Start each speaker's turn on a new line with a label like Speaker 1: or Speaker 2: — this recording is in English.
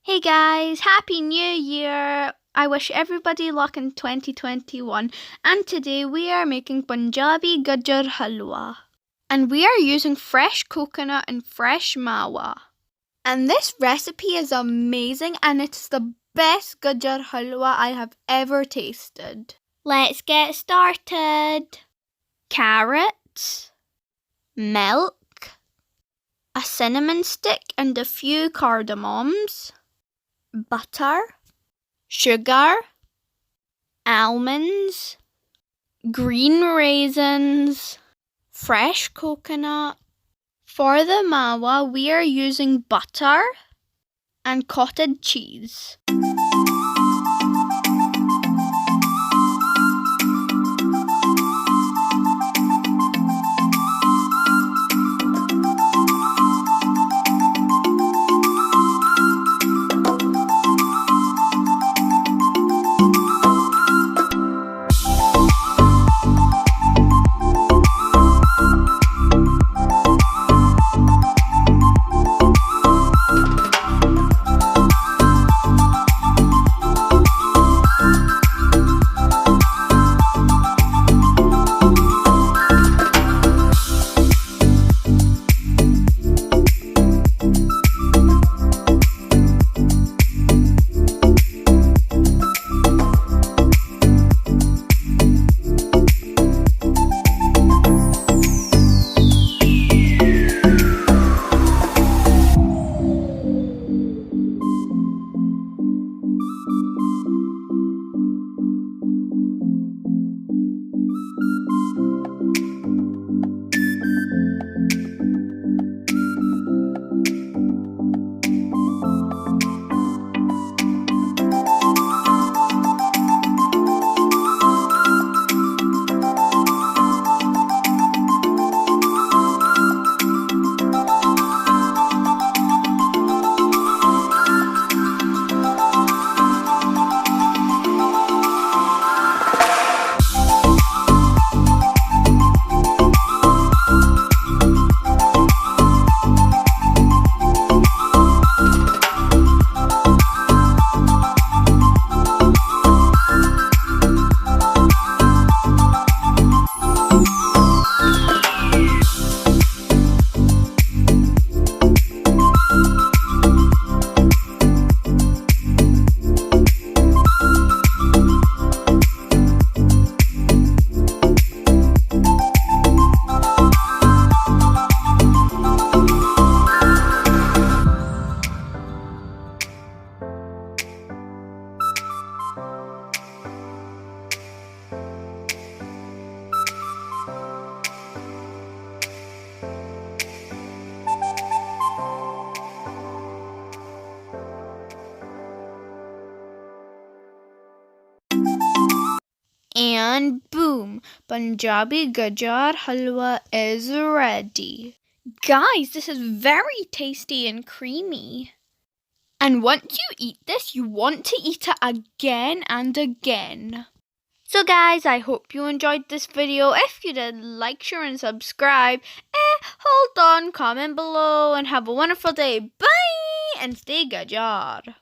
Speaker 1: Hey guys, Happy New Year! I wish everybody luck in 2021, and today we are making Punjabi Gajar Halwa. And we are using fresh coconut and fresh mawa. And this recipe is amazing and it's the best Gajar Halwa I have ever tasted. Let's get started. Carrots, milk, a cinnamon stick and a few cardamoms, butter, sugar, almonds, green raisins, fresh coconut. For the mawa, we are using butter and cottage cheese. And boom, Punjabi Gajar Halwa is ready. Guys, this is very tasty and creamy. And once you eat this, you want to eat it again and again. So guys, I hope you enjoyed this video. If you did, like, share and subscribe. Hold on, comment below and have a wonderful day. Bye and stay Gajar.